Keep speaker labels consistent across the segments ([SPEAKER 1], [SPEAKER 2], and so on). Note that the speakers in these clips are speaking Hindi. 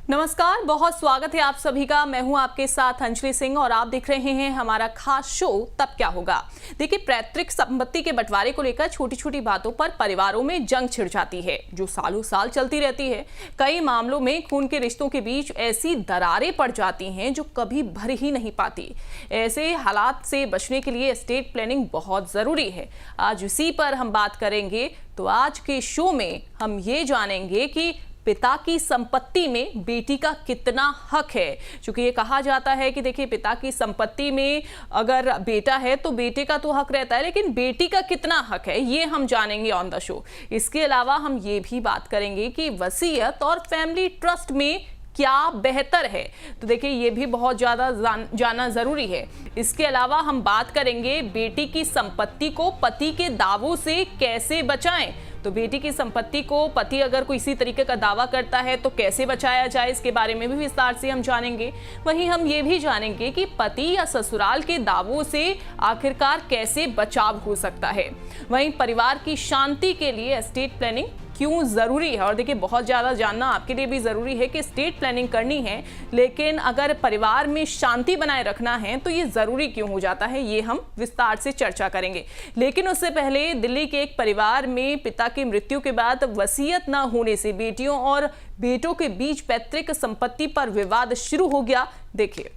[SPEAKER 1] नमस्कार, बहुत स्वागत है आप सभी का। मैं हूं आपके साथ अंजलि सिंह और आप देख रहे हैं हमारा खास शो तब क्या होगा। देखिए, पैतृक संपत्ति के बंटवारे को लेकर छोटी छोटी बातों पर परिवारों में जंग छिड़ जाती है जो सालों साल चलती रहती है। कई मामलों में खून के रिश्तों के बीच ऐसी दरारें पड़ जाती हैं जो कभी भर ही नहीं पाती। ऐसे हालात से बचने के लिए एस्टेट प्लानिंग बहुत जरूरी है। आज इसी पर हम बात करेंगे। तो आज के शो में हम ये जानेंगे कि पिता की संपत्ति में बेटी का कितना हक है। क्योंकि ये कहा जाता है कि देखिए, पिता की संपत्ति में अगर बेटा है तो बेटे का तो हक रहता है, लेकिन बेटी का कितना हक है ये हम जानेंगे ऑन द शो। इसके अलावा हम ये भी बात करेंगे कि वसीयत और फैमिली ट्रस्ट में क्या बेहतर है। तो देखिए, ये भी बहुत ज़्यादा जानना ज़रूरी है। इसके अलावा हम बात करेंगे बेटी की संपत्ति को पति के दावों से कैसे बचाएं। तो बेटी की संपत्ति को पति अगर कोई इसी तरीके का दावा करता है तो कैसे बचाया जाए, इसके बारे में भी विस्तार से हम जानेंगे। वहीं हम ये भी जानेंगे कि पति या ससुराल के दावों से आखिरकार कैसे बचाव हो सकता है। वहीं परिवार की शांति के लिए एस्टेट प्लानिंग क्यों जरूरी है। और देखिए, बहुत ज़्यादा जानना आपके लिए भी ज़रूरी है कि स्टेट प्लानिंग करनी है, लेकिन अगर परिवार में शांति बनाए रखना है तो ये ज़रूरी क्यों हो जाता है, ये हम विस्तार से चर्चा करेंगे। लेकिन उससे पहले, दिल्ली के एक परिवार में पिता की मृत्यु के बाद वसीयत न होने से बेटियों और बेटों के बीच पैतृक संपत्ति पर विवाद शुरू हो गया। देखिए,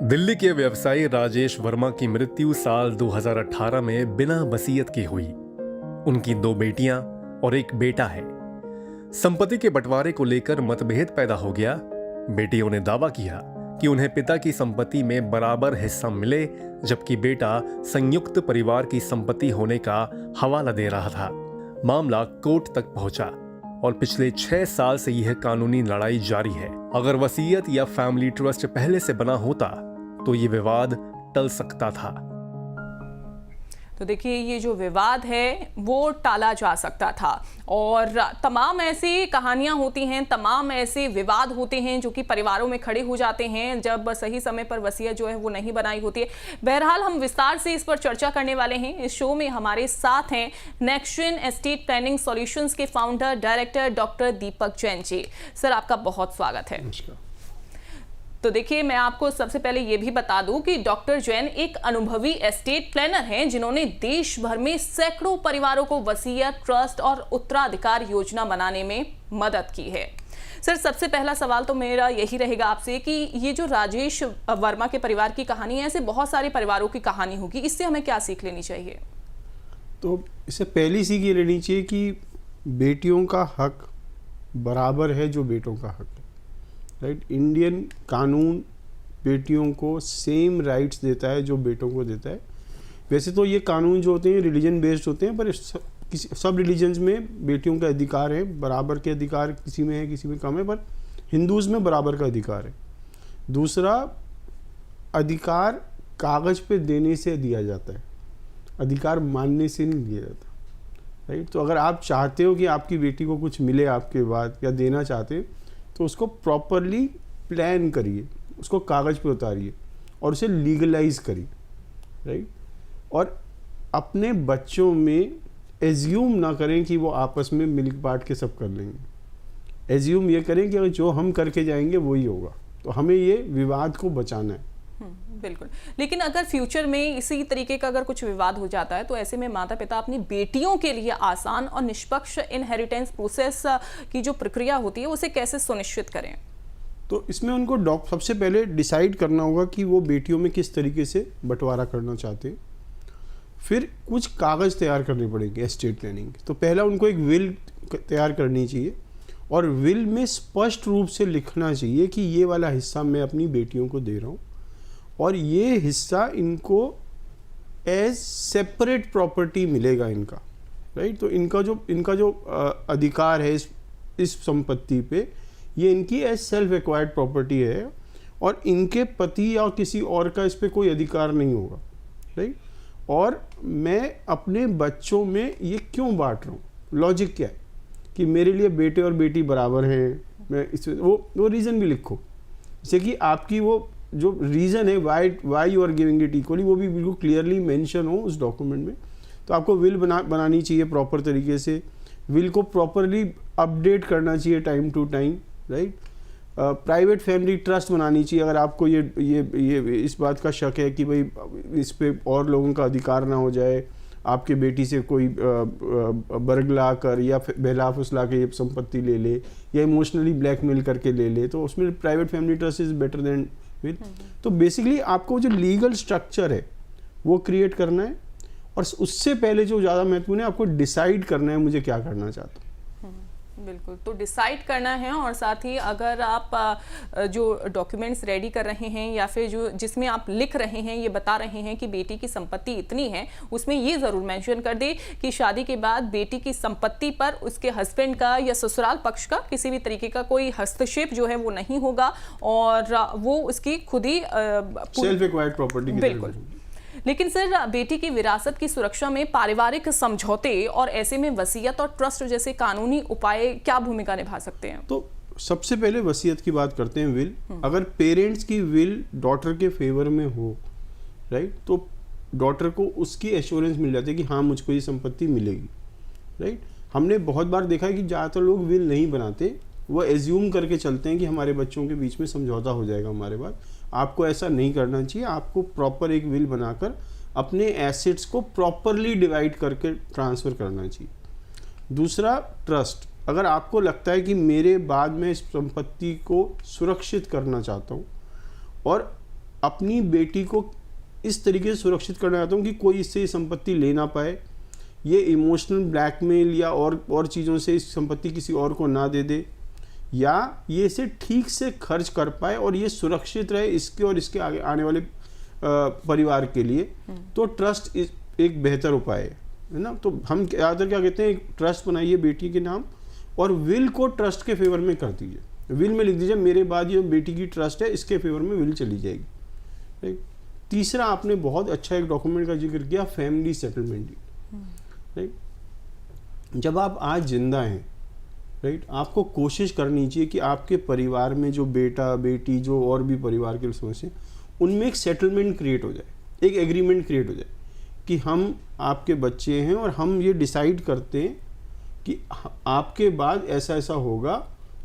[SPEAKER 2] दिल्ली के व्यवसायी राजेश वर्मा की मृत्यु साल 2018 में बिना वसीयत की हुई। उनकी 2 बेटियां और 1 बेटा है। संपत्ति के बंटवारे को लेकर मतभेद पैदा हो गया। बेटियों ने दावा किया कि उन्हें पिता की संपत्ति में बराबर हिस्सा मिले, जबकि बेटा संयुक्त परिवार की संपत्ति होने का हवाला दे रहा था। मामला कोर्ट तक पहुंचा और पिछले 6 साल से यह कानूनी लड़ाई जारी है। अगर वसीयत या फैमिली ट्रस्ट पहले से बना होता तो ये विवाद टल सकता था।
[SPEAKER 1] तो देखिए, ये जो विवाद है वो टाला जा सकता था। और तमाम ऐसी कहानियां होती हैं, तमाम ऐसे विवाद होते हैं जो कि परिवारों में खड़े हो जाते हैं जब सही समय पर वसीयत जो है वो नहीं बनाई होती है। बहरहाल, हम विस्तार से इस पर चर्चा करने वाले हैं। इस शो में हमारे साथ हैं नेक्स्टजेन एस्टेट प्लानिंग सॉल्यूशंस के फाउंडर डायरेक्टर डॉक्टर दीपक जैन जी। सर, आपका बहुत स्वागत है। तो देखिए, मैं आपको सबसे पहले ये भी बता दूं कि डॉक्टर जैन एक अनुभवी एस्टेट प्लानर हैं जिन्होंने देश भर में सैकड़ों परिवारों को वसीयत, ट्रस्ट और उत्तराधिकार योजना बनाने में मदद की है। सर, सबसे पहला सवाल तो मेरा यही रहेगा आपसे कि ये जो राजेश वर्मा के परिवार की कहानी है, ऐसे बहुत सारे परिवारों की कहानी होगी, इससे हमें क्या सीख लेनी चाहिए?
[SPEAKER 3] तो इससे पहली सीख ये लेनी चाहिए कि बेटियों का हक बराबर है जो बेटों का हक है। राइट, इंडियन कानून बेटियों को सेम राइट्स देता है जो बेटों को देता है। वैसे तो ये कानून जो होते हैं रिलीजन बेस्ड होते हैं, पर सब रिलीजन्स में बेटियों का अधिकार है, बराबर के अधिकार किसी में है किसी में कम है, पर हिंदूज़ में बराबर का अधिकार है। दूसरा, अधिकार कागज़ पे देने से दिया जाता है, अधिकार मानने से नहीं दिया जाता। राइट, तो अगर आप चाहते हो कि आपकी बेटी को कुछ मिले आपके बाद या देना चाहते हैं तो उसको प्रॉपरली प्लान करिए, उसको कागज़ पे उतारिए और उसे लीगलाइज करिए। राइट, और अपने बच्चों में एज्यूम ना करें कि वो आपस में मिल बांट के सब कर लेंगे। एज्यूम ये करें कि जो हम करके जाएंगे वही होगा। तो हमें ये विवाद को बचाना है।
[SPEAKER 1] बिल्कुल। लेकिन अगर फ्यूचर में इसी तरीके का अगर कुछ विवाद हो जाता है तो ऐसे में माता पिता अपनी बेटियों के लिए आसान और निष्पक्ष इनहेरिटेंस प्रोसेस की जो प्रक्रिया होती है उसे कैसे सुनिश्चित करें?
[SPEAKER 3] तो इसमें उनको सबसे पहले डिसाइड करना होगा कि वो बेटियों में किस तरीके से बंटवारा करना चाहते हैं। फिर कुछ कागज़ तैयार करने पड़ेंगे एस्टेट प्लानिंग। तो पहला उनको एक विल तैयार करनी चाहिए और विल में स्पष्ट रूप से लिखना चाहिए कि ये वाला हिस्सा मैं अपनी बेटियों को दे रहा हूँ और ये हिस्सा इनको एज सेपरेट प्रॉपर्टी मिलेगा इनका। राइट, तो इनका जो अधिकार है इस संपत्ति पे, ये इनकी एज सेल्फ एक्वायर्ड प्रॉपर्टी है और इनके पति या किसी और का इस पे कोई अधिकार नहीं होगा। राइट, और मैं अपने बच्चों में ये क्यों बांट रहा हूँ, लॉजिक क्या है कि मेरे लिए बेटे और बेटी बराबर हैं। मैं इसमें वो रीज़न भी लिखो, जैसे कि आपकी वो जो रीज़न है why you are giving it equally, वो भी बिल्कुल क्लियरली मेंशन हो उस डॉक्यूमेंट में। तो आपको विल बनानी चाहिए प्रॉपर तरीके से, विल को प्रॉपरली अपडेट करना चाहिए time to time, right. Private family trust बनानी चाहिए अगर आपको ये इस बात का शक है कि भाई इस पे और लोगों का अधिकार ना हो जाए, आपके बेटी से कोई बरगला कर या बहला फुसला के ये संपत्ति ले ले या इमोशनली ब्लैकमेल करके ले ले, तो उसमें private family trust is better than will. तो बेसिकली आपको जो लीगल स्ट्रक्चर है वो क्रिएट करना है, और उससे पहले जो ज़्यादा महत्वपूर्ण है, आपको डिसाइड करना है मुझे क्या करना चाहता हूँ।
[SPEAKER 1] बिल्कुल, तो डिसाइड करना है, और साथ ही अगर आप जो डॉक्यूमेंट्स रेडी कर रहे हैं या फिर जो जिसमें आप लिख रहे हैं, ये बता रहे हैं कि बेटी की संपत्ति इतनी है, उसमें ये ज़रूर मेंशन कर दे कि शादी के बाद बेटी की संपत्ति पर उसके हस्बैंड का या ससुराल पक्ष का किसी भी तरीके का कोई हस्तक्षेप जो है वो नहीं होगा, और वो उसकी खुद ही
[SPEAKER 3] सेल्फ एक्वायर्ड प्रॉपर्टी।
[SPEAKER 1] बिल्कुल। लेकिन सर, बेटी की विरासत की सुरक्षा में पारिवारिक समझौते और ऐसे में वसीयत और ट्रस्ट जैसे कानूनी उपाय क्या भूमिका निभा सकते हैं?
[SPEAKER 3] तो सबसे पहले वसीयत की बात करते हैं, विल। अगर पेरेंट्स की विल डॉटर के फेवर में हो, राइट, तो डॉटर को उसकी एश्योरेंस मिल जाती है कि हाँ मुझको ये संपत्ति मिलेगी, राइट। हमने बहुत बार देखा है कि ज़्यादातर लोग विल नहीं बनाते, वो एज्यूम करके चलते हैं कि हमारे बच्चों के बीच में समझौता हो जाएगा हमारे बाद। आपको ऐसा नहीं करना चाहिए, आपको प्रॉपर एक विल बनाकर अपने एसेट्स को प्रॉपरली डिवाइड करके ट्रांसफ़र करना चाहिए। दूसरा, ट्रस्ट। अगर आपको लगता है कि मेरे बाद में इस संपत्ति को सुरक्षित करना चाहता हूँ और अपनी बेटी को इस तरीके से सुरक्षित करना चाहता हूँ कि कोई इससे संपत्ति ले ना पाए, ये इमोशनल ब्लैकमेल या और चीज़ों से इस संपत्ति किसी और को ना दे दे, या ये इसे ठीक से खर्च कर पाए और ये सुरक्षित रहे इसके और इसके आगे आने वाले परिवार के लिए, तो ट्रस्ट एक बेहतर उपाय है ना। तो हम ज़्यादातर क्या कहते हैं, एक ट्रस्ट बनाइए बेटी के नाम और विल को ट्रस्ट के फेवर में कर दीजिए। विल में लिख दीजिए मेरे बाद ये बेटी की ट्रस्ट है, इसके फेवर में विल चली जाएगी, राइट। तीसरा, आपने बहुत अच्छा एक डॉक्यूमेंट का जिक्र किया, फैमिली सेटलमेंट डीड, राइट। जब आप आज जिंदा हैं, राइट, आपको कोशिश करनी चाहिए कि आपके परिवार में जो बेटा बेटी जो और भी परिवार के सदस्य उनमें एक सेटलमेंट क्रिएट हो जाए, एक एग्रीमेंट क्रिएट हो जाए कि हम आपके बच्चे हैं और हम ये डिसाइड करते हैं कि आपके बाद ऐसा ऐसा होगा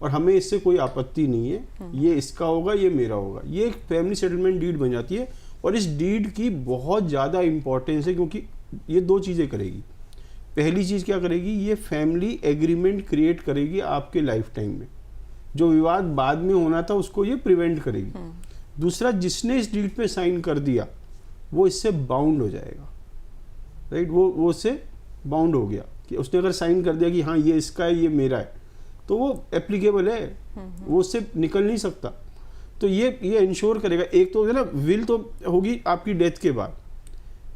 [SPEAKER 3] और हमें इससे कोई आपत्ति नहीं है, ये इसका होगा ये मेरा होगा। ये एक फैमिली सेटलमेंट डीड बन जाती है, और इस डीड की बहुत ज़्यादा इंपॉर्टेंस है, क्योंकि ये दो चीज़ें करेगी। पहली चीज़ क्या करेगी, ये फैमिली एग्रीमेंट क्रिएट करेगी आपके लाइफ टाइम में, जो विवाद बाद में होना था उसको ये प्रिवेंट करेगी। दूसरा, जिसने इस डीड पे साइन कर दिया वो इससे बाउंड हो जाएगा, राइट। वो इससे बाउंड हो गया कि उसने अगर साइन कर दिया कि हाँ ये इसका है ये मेरा है, तो वो एप्लीकेबल है, वो उससे निकल नहीं सकता। तो ये इंश्योर करेगा। एक तो है ना, विल तो होगी आपकी डेथ के बाद,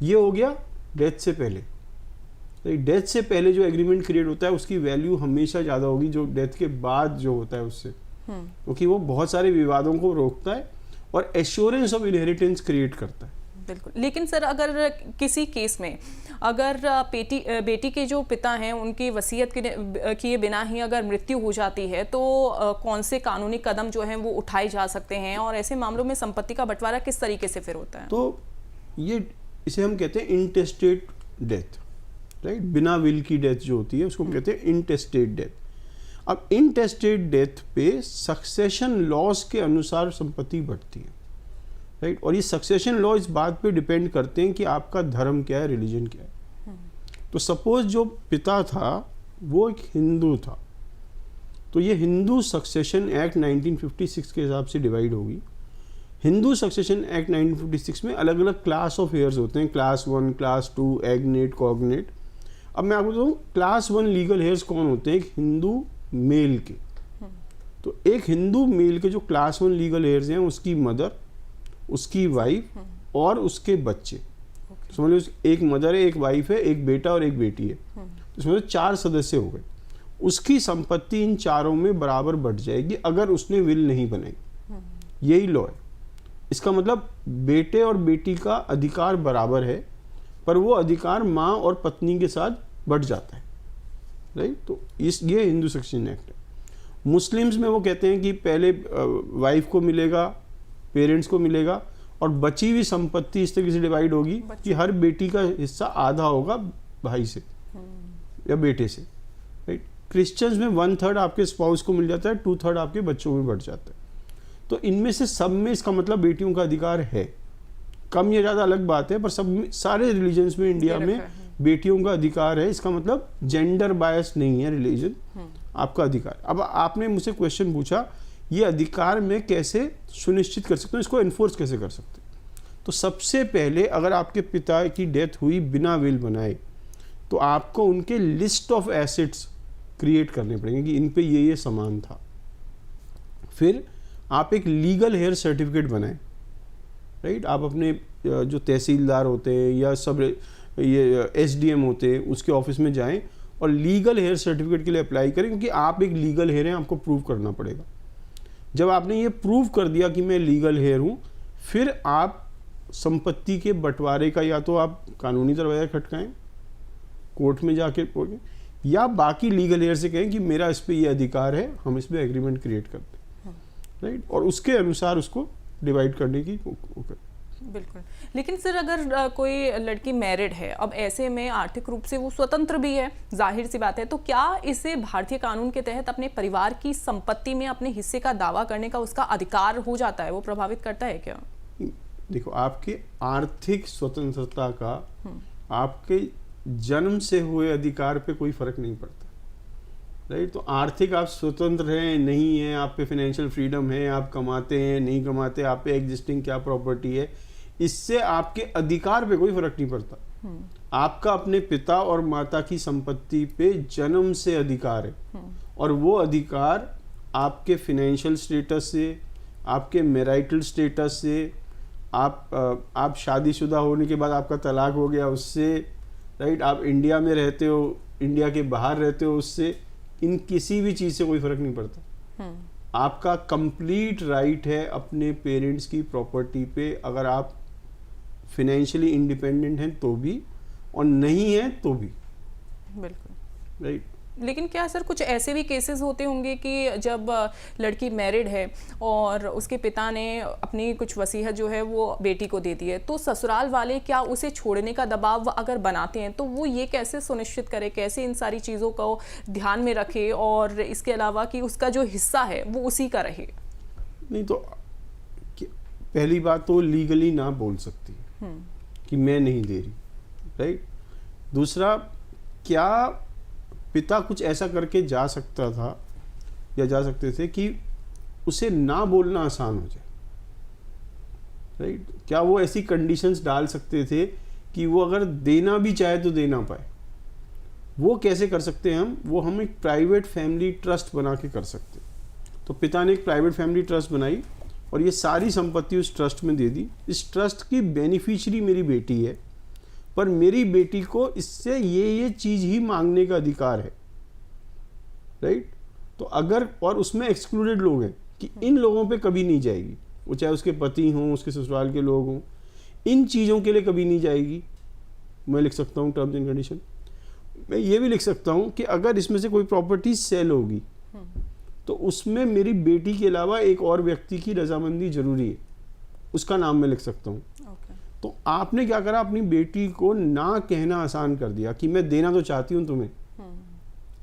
[SPEAKER 3] ये हो गया डेथ से पहले। डेथ से पहले जो एग्रीमेंट क्रिएट होता है उसकी वैल्यू हमेशा ज़्यादा होगी जो डेथ के बाद जो होता है उससे, क्योंकि वो बहुत सारे विवादों को रोकता है और एश्योरेंस ऑफ इनहेरिटेंस क्रिएट करता है।
[SPEAKER 1] बिल्कुल। लेकिन सर, अगर किसी केस में अगर बेटी के जो पिता हैं उनकी वसीयत किए बिना ही अगर मृत्यु हो जाती है, तो कौन से कानूनी कदम जो हैं वो उठाए जा सकते हैं, और ऐसे मामलों में संपत्ति का बंटवारा किस तरीके से फिर होता है? तो
[SPEAKER 3] इसे हम कहते हैं इंटेस्टेट डेथ, राइट। बिना विल की डेथ जो होती है उसको हम कहते हैं इंटेस्टेट डेथ। अब इंटेस्टेट डेथ पे सक्सेशन लॉज के अनुसार संपत्ति बढ़ती है, राइट। और ये सक्सेशन लॉ इस बात पे डिपेंड करते हैं कि आपका धर्म क्या है, रिलीजन क्या है। तो सपोज जो पिता था वो एक हिंदू था, तो ये हिंदू सक्सेशन एक्ट 1956 के हिसाब से डिवाइड होगी। हिंदू सक्सेशन एक्ट 1956 में अलग अलग क्लास ऑफ हेयर्स होते हैं, क्लास 1, क्लास 2, एग्नेट, कॉग्नेट। अब मैं आपको बताऊँ क्लास 1 लीगल हेयर्स कौन होते हैं, एक हिंदू मेल के। तो एक हिंदू मेल के जो क्लास 1 लीगल हेयर्स हैं, उसकी मदर, उसकी वाइफ और उसके बच्चे। समझ लो एक मदर है, एक वाइफ है, एक बेटा और एक बेटी है, तो समझ लो 4 सदस्य हो गए। उसकी संपत्ति इन चारों में बराबर बढ़ जाएगी अगर उसने विल नहीं बनाई। यही लॉ है। इसका मतलब बेटे और बेटी का अधिकार बराबर है, पर वो अधिकार माँ और पत्नी के साथ बढ़ जाता है, राइट। तो ये हिंदू सक्सेशन एक्ट है। मुस्लिम्स में वो कहते हैं कि पहले वाइफ को मिलेगा, पेरेंट्स को मिलेगा, और बची हुई संपत्ति इस तरीके से डिवाइड होगी कि हर बेटी का हिस्सा आधा होगा भाई से या बेटे से, राइट। क्रिश्चियंस में 1/3 आपके स्पाउस को मिल जाता है, 2/3 आपके बच्चों में बढ़ जाता है। तो इनमें से सब में इसका मतलब बेटियों का अधिकार है, कम या ज़्यादा अलग बात है, पर सब में, सारे रिलीजन्स में इंडिया में बेटियों का अधिकार है। इसका मतलब जेंडर बायस नहीं है रिलीजन, आपका अधिकार। अब आपने मुझसे क्वेश्चन पूछा ये अधिकार मैं कैसे सुनिश्चित कर सकता हूँ, इसको एनफोर्स कैसे कर सकते हैं। तो सबसे पहले अगर आपके पिता की डेथ हुई बिना विल बनाए, तो आपको उनके लिस्ट ऑफ एसेट्स क्रिएट करने पड़ेंगे कि इन पे ये सामान था। फिर आप एक लीगल हेयर सर्टिफिकेट बनाएं, राइट। आप अपने जो तहसीलदार होते हैं या सब ये SDM होते हैं उसके ऑफिस में जाएं और लीगल हेयर सर्टिफिकेट के लिए अप्लाई करें, क्योंकि आप एक लीगल हेयर हैं, आपको प्रूव करना पड़ेगा। जब आपने ये प्रूव कर दिया कि मैं लीगल हेयर हूँ, फिर आप संपत्ति के बंटवारे का या तो आप कानूनी दरवाजा खटकाएं, कोर्ट में जाके बोलें, या बाकी लीगल हेयर से कहें कि मेरा इस पे ये अधिकार है, हम इस पे एग्रीमेंट क्रिएट करते हैं, राइट। और उसके अनुसार उसको डिवाइड करने की
[SPEAKER 1] बिल्कुल। लेकिन सर अगर कोई लड़की मैरिड है, अब ऐसे में आर्थिक रूप से वो स्वतंत्र भी है, जाहिर सी बात है, तो क्या इसे भारतीय कानून के तहत अपने परिवार की संपत्ति में अपने हिस्से का दावा करने का उसका अधिकार हो जाता है, वो प्रभावित करता है क्या?
[SPEAKER 3] देखो, आपके आर्थिक स्वतंत्रता का आपके जन्म से हुए अधिकार पे कोई फर्क नहीं पड़ता, राइट। तो आर्थिक आप स्वतंत्र हैं नहीं हैं, आप पे फाइनेंशियल फ्रीडम है, आप कमाते हैं नहीं कमाते, आप पे एग्जिस्टिंग क्या प्रॉपर्टी है, इससे आपके अधिकार पे कोई फर्क नहीं पड़ता। आपका अपने पिता और माता की संपत्ति पे जन्म से अधिकार है, और वो अधिकार आपके फाइनेंशियल स्टेटस से, आपके मैरिटल स्टेटस से, आप शादीशुदा होने के बाद आपका तलाक हो गया उससे, राइट, आप इंडिया में रहते हो, इंडिया के बाहर रहते हो उससे, इन किसी भी चीज़ से कोई फर्क नहीं पड़ता। आपका कंप्लीट राइट है अपने पेरेंट्स की प्रॉपर्टी पे, अगर आप फाइनेंशियली इंडिपेंडेंट हैं तो भी, और नहीं है तो भी,
[SPEAKER 1] बिल्कुल,
[SPEAKER 3] राइट।
[SPEAKER 1] लेकिन क्या सर कुछ ऐसे भी केसेस होते होंगे कि जब लड़की मैरिड है और उसके पिता ने अपनी कुछ वसीयत जो है वो बेटी को दे दी है, तो ससुराल वाले क्या उसे छोड़ने का दबाव अगर बनाते हैं, तो वो ये कैसे सुनिश्चित करे, कैसे इन सारी चीज़ों को ध्यान में रखे, और इसके अलावा कि उसका जो हिस्सा है वो उसी का रहे?
[SPEAKER 3] नहीं तो पहली बात तो लीगली ना बोल सकती कि मैं नहीं दे रही, राइट। दूसरा, क्या पिता कुछ ऐसा करके जा सकता था या जा सकते थे कि उसे ना बोलना आसान हो जाए, राइट। क्या वो ऐसी कंडीशंस डाल सकते थे कि वो अगर देना भी चाहे तो दे ना पाए? वो कैसे कर सकते हैं हम एक प्राइवेट फैमिली ट्रस्ट बना के कर सकते। तो पिता ने एक प्राइवेट फैमिली ट्रस्ट बनाई और ये सारी संपत्ति उस ट्रस्ट में दे दी। इस ट्रस्ट की बेनिफिशियरी मेरी बेटी है, पर मेरी बेटी को इससे ये चीज़ ही मांगने का अधिकार है, राइट। तो अगर, और उसमें एक्सक्लूडेड लोग हैं कि इन लोगों पे कभी नहीं जाएगी, वो चाहे उसके पति हों, उसके ससुराल के लोग हों, इन चीज़ों के लिए कभी नहीं जाएगी। मैं लिख सकता हूँ टर्म्स एंड कंडीशन। मैं ये भी लिख सकता हूँ कि अगर इसमें से कोई प्रॉपर्टी सेल होगी तो उसमें मेरी बेटी के अलावा एक और व्यक्ति की रजामंदी जरूरी है, उसका नाम मैं लिख सकता हूँ। तो आपने क्या करा, अपनी बेटी को ना कहना आसान कर दिया कि मैं देना तो चाहती हूँ तुम्हें,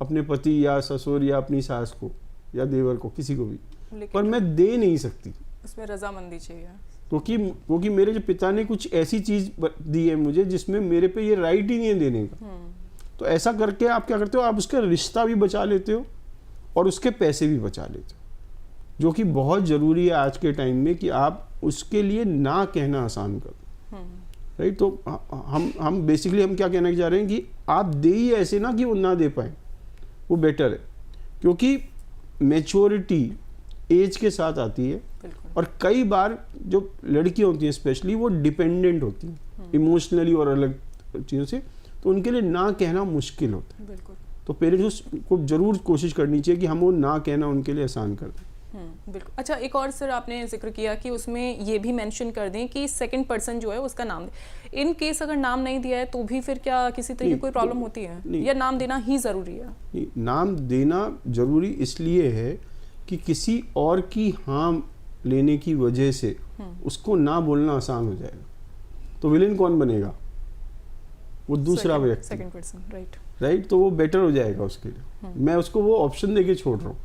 [SPEAKER 3] अपने पति या ससुर या अपनी सास को या देवर को, किसी को भी, पर मैं दे नहीं सकती,
[SPEAKER 1] उसमें रजामंदी चाहिए।
[SPEAKER 3] क्योंकि मेरे जो पिता ने कुछ ऐसी चीज दी है मुझे जिसमें मेरे पे ये राइट ही नहीं है देने का। तो ऐसा करके आप क्या करते हो, आप उसका रिश्ता भी बचा लेते हो और उसके पैसे भी बचा लेते हो, जो कि बहुत ज़रूरी है आज के टाइम में कि आप उसके लिए ना कहना आसान करो, राइट। तो हम बेसिकली हम क्या कहना चाह रहे हैं कि आप दे ही ऐसे ना कि वो ना दे पाए, वो बेटर है, क्योंकि मैच्योरिटी एज के साथ आती है। और कई बार जो लड़कियां होती हैं स्पेशली, वो डिपेंडेंट होती हैं इमोशनली और अलग चीज़ों से, तो उनके लिए ना कहना मुश्किल होता है। तो पेरेंट्स को जरूर कोशिश करनी चाहिए कि हम वो ना कहना उनके लिए आसान कर दें।
[SPEAKER 1] बिल्कुल। अच्छा, एक और सर आपने जिक्र किया कि उसमें ये भी मेंशन कर दें कि सेकंड पर्सन जो है उसका नाम दे। इन केस अगर नाम नहीं दिया है तो भी फिर क्या किसी तरह की कोई प्रॉब्लम होती है, या नाम देना ही ज़रूरी है?
[SPEAKER 3] नहीं, नाम देना ज़रूरी इसलिए है कि किसी और की हाँ लेने की वजह से उसको ना बोलना आसान हो जाएगा। तो विलेन कौन बनेगा? वो दूसरा व्यक्ति,
[SPEAKER 1] सेकंड पर्सन, राइट।
[SPEAKER 3] राइट, तो वो बेटर हो जाएगा उसके लिए। मैं उसको वो ऑप्शन देके छोड़ रहा हूँ।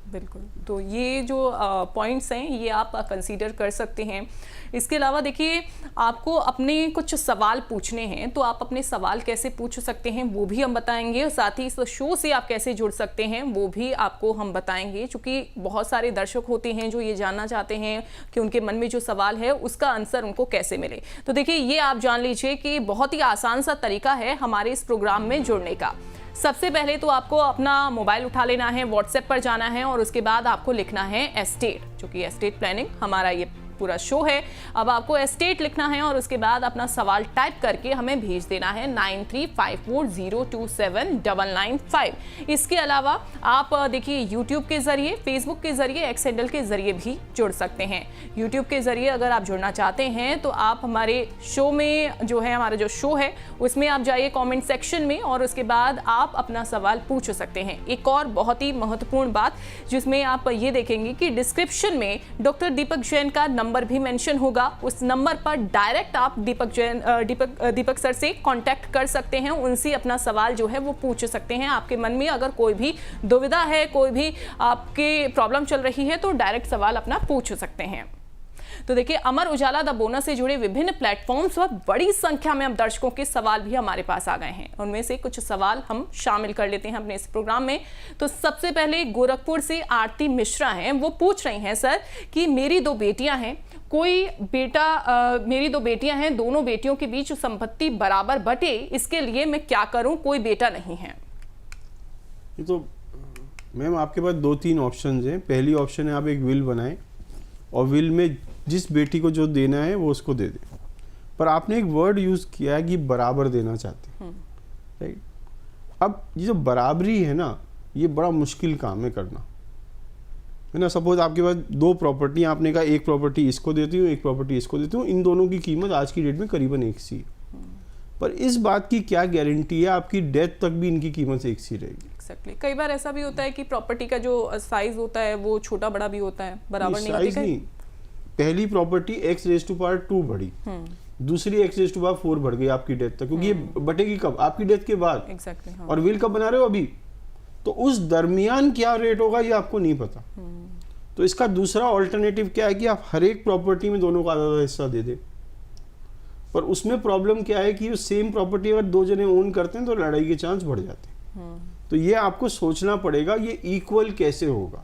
[SPEAKER 1] बिल्कुल, तो ये जो पॉइंट्स हैं ये आप कंसीडर कर सकते हैं। इसके अलावा देखिए, आपको अपने कुछ सवाल पूछने हैं, तो आप अपने सवाल कैसे पूछ सकते हैं वो भी हम बताएंगे, और साथ ही इस शो से आप कैसे जुड़ सकते हैं वो भी आपको हम बताएंगे, क्योंकि बहुत सारे दर्शक होते हैं जो ये जानना चाहते हैं कि उनके मन में जो सवाल है उसका आंसर उनको कैसे मिले। तो देखिए, ये आप जान लीजिए कि बहुत ही आसान सा तरीका है हमारे इस प्रोग्राम में जुड़ने का। सबसे पहले तो आपको अपना मोबाइल उठा लेना है, व्हाट्सएप पर जाना है, और उसके बाद आपको लिखना है एस्टेट, जो कि एस्टेट प्लानिंग हमारा ये पूरा शो है। अब आपको एस्टेट लिखना है और उसके बाद अपना सवाल टाइप करके हमें भेज देना है 9354027995। इसके अलावा आप देखिए यूट्यूब के जरिए, फेसबुक के जरिए, एक्स हैंडल के जरिए भी जुड़ सकते हैं। यूट्यूब के जरिए अगर आप जुड़ना चाहते हैं तो आप हमारे शो में जो है, हमारा जो शो है उसमें आप जाइए कमेंट सेक्शन में, और उसके बाद आप अपना सवाल पूछ सकते हैं। एक और बहुत ही महत्वपूर्ण बात जिसमें आप ये देखेंगे कि डिस्क्रिप्शन में डॉक्टर दीपक जैन का नंबर भी मेंशन होगा। उस नंबर पर डायरेक्ट आप दीपक सर से कांटेक्ट कर सकते हैं, उनसे अपना सवाल जो है वो पूछ सकते हैं। आपके मन में अगर कोई भी दुविधा है, कोई भी आपके प्रॉब्लम चल रही है, तो डायरेक्ट सवाल अपना पूछ सकते हैं। तो देखिए, अमर उजाला द बोनस से जुड़े विभिन्न प्लेटफॉर्म्स पर बड़ी संख्या में अब दर्शकों के सवाल भी हमारे पास आ गए हैं। उनमें से कुछ सवाल हम शामिल कर लेते हैं अपने इस प्रोग्राम में। तो सबसे पहले गोरखपुर से आरती मिश्रा हैं, वो पूछ रही हैं सर कि मेरी दो बेटियां हैं, मेरी दो बेटियां हैं, दोनों बेटियों के बीच संपत्ति बराबर बटे, इसके लिए मैं क्या करूं, कोई बेटा नहीं है।
[SPEAKER 3] ये तो मैम आपके पास 2-3 ऑप्शन हैं। पहली ऑप्शन है आप एक विल बनाएं और विल में जिस बेटी को जो देना है वो उसको दे दें, पर आपने एक वर्ड यूज़ किया है कि बराबर देना चाहते हैं, राइट। अब ये जो बराबरी है ना, ये बड़ा मुश्किल काम है करना, है ना। सपोज आपके पास 2 प्रॉपर्टी, आपने कहा एक प्रॉपर्टी इसको देती हूँ, एक प्रॉपर्टी इसको देती हूँ, इन दोनों की कीमत आज की डेट में करीबन एक सी है, पर इस बात की क्या गारंटी है आपकी डेथ तक भी इनकी कीमत एक सी रहेगी।
[SPEAKER 1] Exactly. कई बार ऐसा भी होता है कि प्रॉपर्टी का जो साइज होता है वो छोटा बड़ा भी होता है, बराबर नहीं होती है।
[SPEAKER 3] पहली प्रॉपर्टी x⁻² बढ़ी, दूसरी x⁻4 बढ़ गई आपकी डेथ तक, क्योंकि ये बटेगी कब, आपकी डेथ के बाद।
[SPEAKER 1] Exactly, हाँ।
[SPEAKER 3] और विल कब बना रहे हो अभी, तो उस दरमियान क्या रेट होगा ये आपको नहीं पता। तो इसका दूसरा ऑल्टरनेटिव क्या है कि आप हर एक प्रॉपर्टी में दोनों का आधा हिस्सा दे दें, पर उसमें प्रॉब्लम क्या है कि सेम प्रॉपर्टी अगर 2 जने ओन करते हैं तो लड़ाई के चांस बढ़ जाते हैं। तो ये आपको सोचना पड़ेगा ये इक्वल कैसे होगा,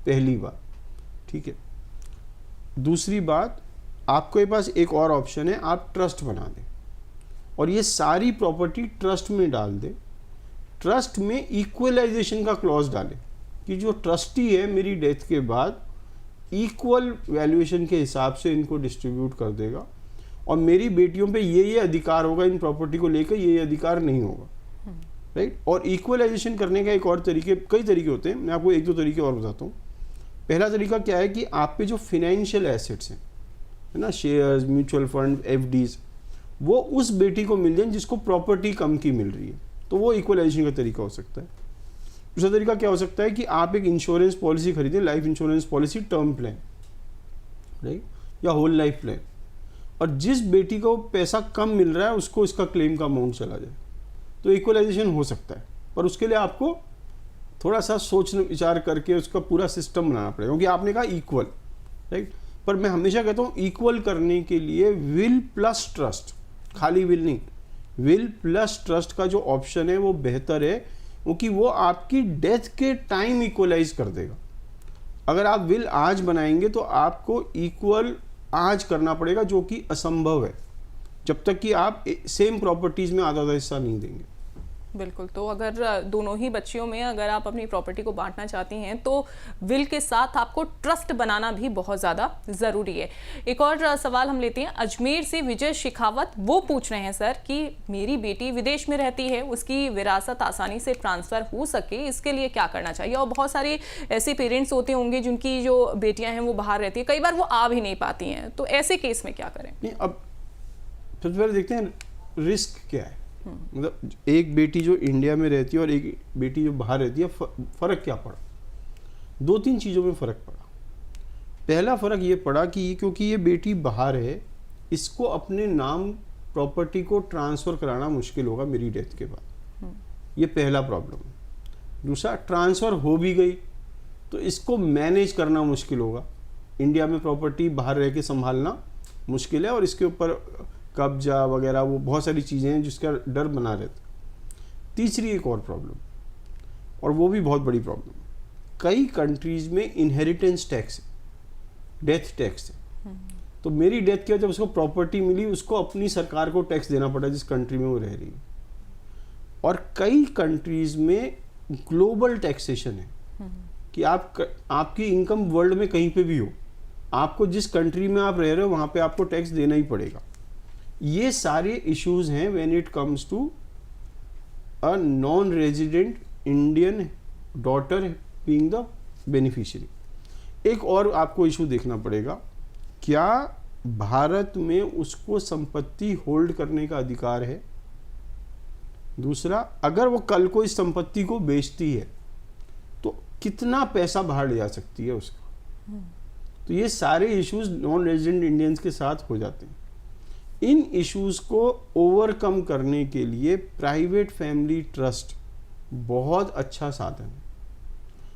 [SPEAKER 3] पहली बात, ठीक है। दूसरी बात, आपके पास एक और ऑप्शन है, आप ट्रस्ट बना दें और ये सारी प्रॉपर्टी ट्रस्ट में डाल दें। ट्रस्ट में इक्वलाइजेशन का क्लॉज डालें कि जो ट्रस्टी है मेरी डेथ के बाद इक्वल वैल्यूएशन के हिसाब से इनको डिस्ट्रीब्यूट कर देगा, और मेरी बेटियों पे ये अधिकार होगा इन प्रॉपर्टी को लेकर, ये अधिकार नहीं होगा, राइट। और इक्वलाइजेशन करने का एक और तरीके, कई तरीके होते हैं, मैं आपको 1-2 तरीके और बताता हूँ। पहला तरीका क्या है कि आप पे जो फिनेंशियल एसेट्स हैं, है ना, शेयर्स, म्यूचुअल फंड, एफडीज, वो उस बेटी को मिल जाए जिसको प्रॉपर्टी कम की मिल रही है, तो वो इक्वलाइजेशन का तरीका हो सकता है। दूसरा तरीका क्या हो सकता है कि आप एक इंश्योरेंस पॉलिसी खरीदें, life insurance policy, term plan, right, या होल लाइफ प्लान, और जिस बेटी को पैसा कम मिल रहा है उसको इसका क्लेम का अमाउंट चला जाए, तो इक्वलाइजेशन हो सकता है। पर उसके लिए आपको थोड़ा सा सोच विचार करके उसका पूरा सिस्टम बनाना पड़ेगा, क्योंकि आपने कहा इक्वल, राइट। पर मैं हमेशा कहता हूँ इक्वल करने के लिए विल प्लस ट्रस्ट, खाली विल नहीं, विल प्लस ट्रस्ट का जो ऑप्शन है वो बेहतर है, क्योंकि वो आपकी डेथ के टाइम इक्वलाइज कर देगा। अगर आप विल आज बनाएंगे तो आपको इक्वल आज करना पड़ेगा, जो कि असंभव है जब तक कि आप सेम प्रॉपर्टीज में आधा हिस्सा नहीं देंगे।
[SPEAKER 1] बिल्कुल, तो अगर दोनों ही बच्चियों में अगर आप अपनी प्रॉपर्टी को बांटना चाहती हैं तो विल के साथ आपको ट्रस्ट बनाना भी बहुत ज़्यादा ज़रूरी है। एक और सवाल हम लेते हैं अजमेर से विजय शेखावत, वो पूछ रहे हैं सर कि मेरी बेटी विदेश में रहती है, उसकी विरासत आसानी से ट्रांसफ़र हो सके, इसके लिए क्या करना चाहिए। और बहुत सारे ऐसे पेरेंट्स होते होंगे जिनकी जो बेटियाँ हैं वो बाहर रहती है, कई बार वो आ भी नहीं पाती हैं, तो ऐसे केस में क्या करें।
[SPEAKER 3] नहीं, अब सबसे पहले देखते हैं रिस्क क्या है। मतलब एक बेटी जो इंडिया में रहती है और एक बेटी जो बाहर रहती है, फ़र्क क्या पड़ा। 2-3 चीज़ों में फ़र्क पड़ा। पहला फ़र्क ये पड़ा कि क्योंकि ये बेटी बाहर है, इसको अपने नाम प्रॉपर्टी को ट्रांसफ़र कराना मुश्किल होगा मेरी डेथ के बाद, ये पहला प्रॉब्लम है। दूसरा, ट्रांसफ़र हो भी गई तो इसको मैनेज करना मुश्किल होगा। इंडिया में प्रॉपर्टी बाहर रह के संभालना मुश्किल है और इसके ऊपर कब्जा वगैरह वो बहुत सारी चीज़ें हैं जिसका डर बना रहता है। तीसरी एक और प्रॉब्लम, और वो भी बहुत बड़ी प्रॉब्लम, कई कंट्रीज़ में इनहेरिटेंस टैक्स है, डेथ टैक्स है। तो मेरी डेथ के बाद जब उसको प्रॉपर्टी मिली उसको अपनी सरकार को टैक्स देना पड़ा जिस कंट्री में वो रह रही है। और कई कंट्रीज़ में ग्लोबल टैक्सेशन है कि आपकी इनकम वर्ल्ड में कहीं पे भी हो, आपको जिस कंट्री में आप रह रहे हो वहाँ पे आपको टैक्स देना ही पड़ेगा। ये सारे इश्यूज हैं when it comes to a non resident Indian daughter being the beneficiary. एक और आपको इशू देखना पड़ेगा, क्या भारत में उसको संपत्ति होल्ड करने का अधिकार है? दूसरा, अगर वो कल को इस संपत्ति को बेचती है तो कितना पैसा बाहर ले जा सकती है उसका? तो ये सारे इश्यूज नॉन रेजिडेंट इंडियंस के साथ हो जाते हैं। इन इश्यूज को ओवरकम करने के लिए प्राइवेट फैमिली ट्रस्ट बहुत अच्छा साधन है,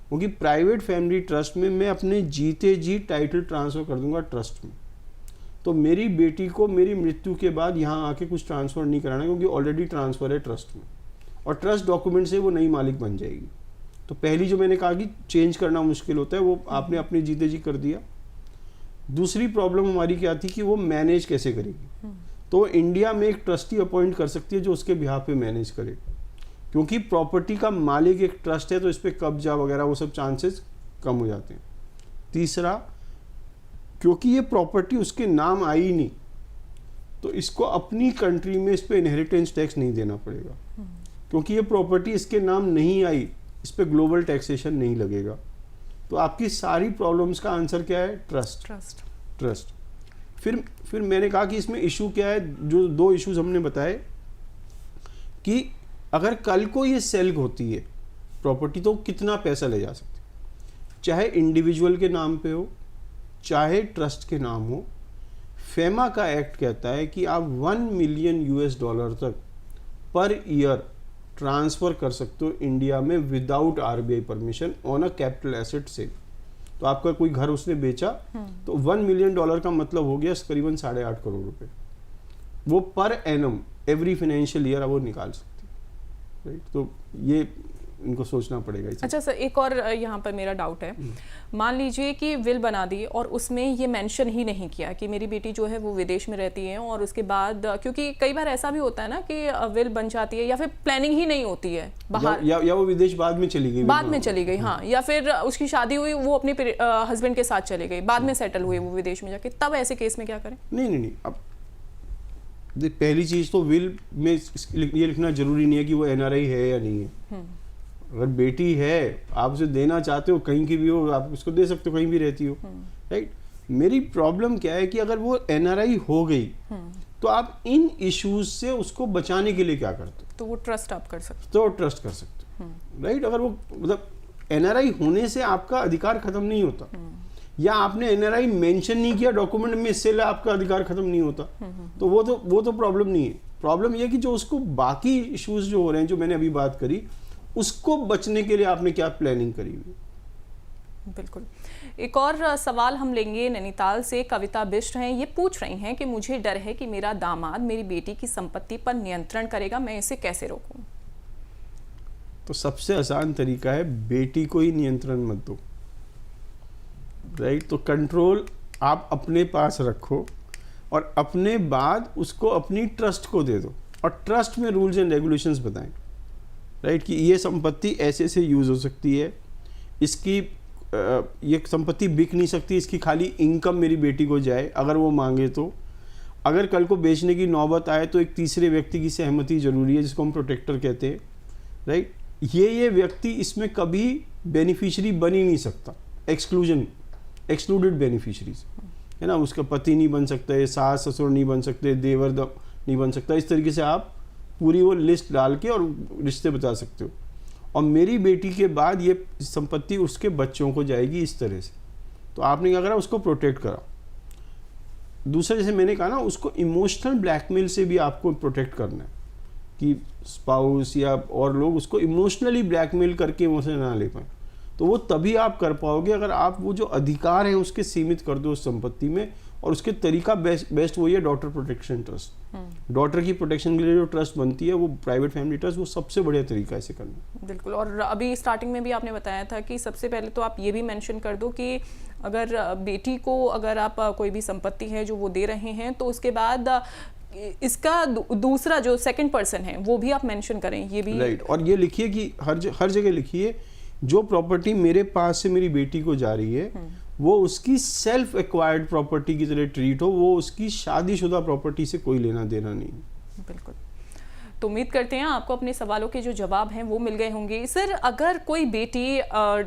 [SPEAKER 3] क्योंकि प्राइवेट फैमिली ट्रस्ट में मैं अपने जीते जी टाइटल ट्रांसफ़र कर दूंगा ट्रस्ट में। तो मेरी बेटी को मेरी मृत्यु के बाद यहाँ आके कुछ ट्रांसफ़र नहीं कराना, क्योंकि ऑलरेडी ट्रांसफ़र है ट्रस्ट में और ट्रस्ट डॉक्यूमेंट से वो नई मालिक बन जाएगी। तो पहली जो मैंने कहा कि चेंज करना मुश्किल होता है, वो आपने अपने जीते जी कर दिया। दूसरी प्रॉब्लम हमारी क्या थी कि वो मैनेज कैसे करेगी। तो इंडिया में एक ट्रस्टी अपॉइंट कर सकती है जो उसके बिहाफ पे मैनेज करे, क्योंकि प्रॉपर्टी का मालिक एक ट्रस्ट है तो इस पर कब्जा वगैरह वो सब चांसेस कम हो जाते हैं। तीसरा, क्योंकि ये प्रॉपर्टी उसके नाम आई नहीं तो इसको अपनी कंट्री में इस पर इनहेरिटेंस टैक्स नहीं देना पड़ेगा, क्योंकि ये प्रॉपर्टी इसके नाम नहीं आई, इस पर ग्लोबल टैक्सेशन नहीं लगेगा। तो आपकी सारी प्रॉब्लम्स का आंसर क्या है? ट्रस्ट। फिर मैंने कहा कि इसमें इशू क्या है, जो दो इश्यूज हमने बताए कि अगर कल को ये सेल होती है प्रॉपर्टी तो कितना पैसा ले जा सकते, चाहे इंडिविजुअल के नाम पे हो चाहे ट्रस्ट के नाम हो। फेमा का एक्ट कहता है कि आप $1 मिलियन तक पर ईयर ट्रांसफ़र कर सकते हो इंडिया में without RBI permission on a capital asset sale. तो आपका कोई घर उसने बेचा तो $1 मिलियन का मतलब हो गया करीबन 8.5 करोड़ रुपए, वो per annum every financial year वो निकाल सकते हैं, राइट। तो ये इनको सोचना पड़ेगा।
[SPEAKER 1] अच्छा सर, एक और यहाँ पर मेरा डाउट है, मान लीजिए कि विल बना दी और उसमें ये मेंशन ही नहीं किया कि मेरी बेटी जो है वो विदेश में रहती है, और उसके बाद क्योंकि कई बार ऐसा भी होता है ना कि विल बन जाती है या फिर प्लानिंग ही नहीं होती है बाहर,
[SPEAKER 3] या वो विदेश बाद में चली गई,
[SPEAKER 1] हाँ, या फिर उसकी शादी हुई वो अपने हस्बैंड के साथ चले गई, बाद में सेटल हुए वो विदेश में जाके, तब ऐसे केस में क्या करें?
[SPEAKER 3] नहीं, अब पहली चीज तो विल में ये लिखना जरूरी नहीं है कि वो NRI है या नहीं है। अगर बेटी है आप उसे देना चाहते हो, कहीं की भी हो, आप उसको दे सकते हो, कहीं भी रहती हो, राइट। मेरी प्रॉब्लम क्या है कि अगर वो NRI हो गई तो आप इन इश्यूज से उसको बचाने के लिए क्या करते हो?
[SPEAKER 1] तो वो ट्रस्ट आप कर सकते हो,
[SPEAKER 3] तो ट्रस्ट कर सकते हो, राइट। अगर वो मतलब NRI होने से आपका अधिकार खत्म नहीं होता, या आपने NRI मेंशन नहीं किया डॉक्यूमेंट में, इससे आपका अधिकार खत्म नहीं होता, तो वो तो प्रॉब्लम नहीं है। प्रॉब्लम ये कि जो उसको बाकी इश्यूज जो हो रहे हैं, जो मैंने अभी बात करी, उसको बचने के लिए आपने क्या प्लानिंग करी हुई?
[SPEAKER 1] बिल्कुल। एक और सवाल हम लेंगे नैनीताल से। कविता बिष्ट हैं, ये पूछ रही हैं कि मुझे डर है कि मेरा दामाद मेरी बेटी की संपत्ति पर नियंत्रण करेगा, मैं इसे कैसे रोकूं?
[SPEAKER 3] तो सबसे आसान तरीका है बेटी को ही नियंत्रण मत दो, राइट। तो कंट्रोल आप अपने पास रखो और अपने बाद उसको अपनी ट्रस्ट को दे दो, और ट्रस्ट में रूल्स एंड रेगुलेशंस बताएं, राइट, कि ये संपत्ति ऐसे से यूज़ हो सकती है, इसकी ये संपत्ति बिक नहीं सकती, इसकी खाली इनकम मेरी बेटी को जाए अगर वो मांगे तो। अगर कल को बेचने की नौबत आए तो एक तीसरे व्यक्ति की सहमति ज़रूरी है, जिसको हम प्रोटेक्टर कहते हैं, राइट। ये व्यक्ति इसमें कभी बेनिफिशियरी बन ही नहीं सकता, एक्सक्लूडेड बेनिफिशरीज है ना, उसका पति नहीं बन सकता है, सास ससुर नहीं बन सकते, देवर नहीं बन सकता। इस तरीके से आप पूरी वो लिस्ट डाल के और रिश्ते बता सकते हो। और मेरी बेटी के बाद ये संपत्ति उसके बच्चों को जाएगी इस तरह से। तो आपने क्या करा, उसको प्रोटेक्ट करा। दूसरा, जैसे मैंने कहा ना, उसको इमोशनल ब्लैकमेल से भी आपको प्रोटेक्ट करना है, कि स्पाउस या और लोग उसको इमोशनली ब्लैकमेल करके उसे ना ले पाए। तो वो तभी आप कर पाओगे अगर आप वो जो अधिकार है उसके सीमित कर दो उस संपत्ति में, और उसके तरीका बेस्ट वही है डॉटर प्रोटेक्शन ट्रस्ट। डॉटर की प्रोटेक्शन के लिए जो ट्रस्ट बनती है वो प्राइवेट फैमिली ट्रस्ट, वो सबसे बढ़िया तरीका है इसे करना।
[SPEAKER 1] बिल्कुल। और अभी स्टार्टिंग में भी आपने बताया था कि सबसे पहले तो आप ये भी मेंशन कर दो कि अगर बेटी को अगर आप कोई भी संपत्ति है जो वो दे रहे हैं तो उसके बाद इसका दूसरा जो सेकंड पर्सन है वो भी आप मेंशन करें, ये भी
[SPEAKER 3] राइट। और ये लिखिए कि हर जगह लिखिए जो प्रॉपर्टी मेरे पास से मेरी बेटी को जा रही है वो उसकी सेल्फ एक्वायर्ड प्रॉपर्टी की तरह ट्रीट हो, वो उसकी शादीशुदा प्रॉपर्टी से कोई लेना देना नहीं।
[SPEAKER 1] बिल्कुल। तो उम्मीद करते हैं आपको अपने सवालों के जो जवाब हैं वो मिल गए होंगे। सर, अगर कोई बेटी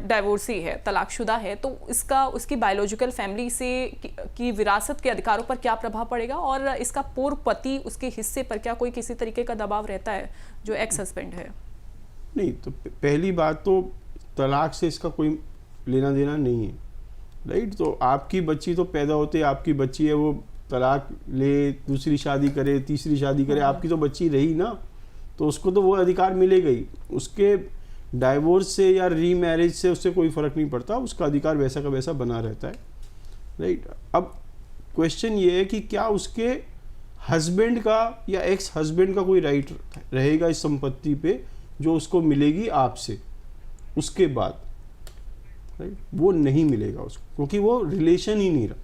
[SPEAKER 1] डाइवोर्सी है, तलाकशुदा है, तो इसका उसकी बायोलॉजिकल फैमिली से की विरासत के अधिकारों पर क्या प्रभाव पड़ेगा, और इसका पूर्व पति उसके हिस्से पर क्या कोई किसी तरीके का दबाव रहता है जो एक्स हस्बैंड है?
[SPEAKER 3] नहीं, तो पहली बात तो तलाक से इसका कोई लेना देना नहीं है, राइट। तो आपकी बच्ची तो पैदा होते आपकी बच्ची है, वो तलाक ले, दूसरी शादी करे, तीसरी शादी करे, आपकी तो बच्ची रही ना, तो उसको तो वो अधिकार मिलेगा ही। उसके डाइवोर्स से या रीमैरिज से उससे कोई फ़र्क नहीं पड़ता, उसका अधिकार वैसा का वैसा बना रहता है, राइट। अब क्वेश्चन ये है कि क्या उसके हस्बैंड का या एक्स हस्बैंड का कोई राइट रहेगा इस संपत्ति पे जो उसको मिलेगी आपसे उसके बाद, राइट। वो नहीं मिलेगा उसको, क्योंकि वो रिलेशन ही नहीं रहा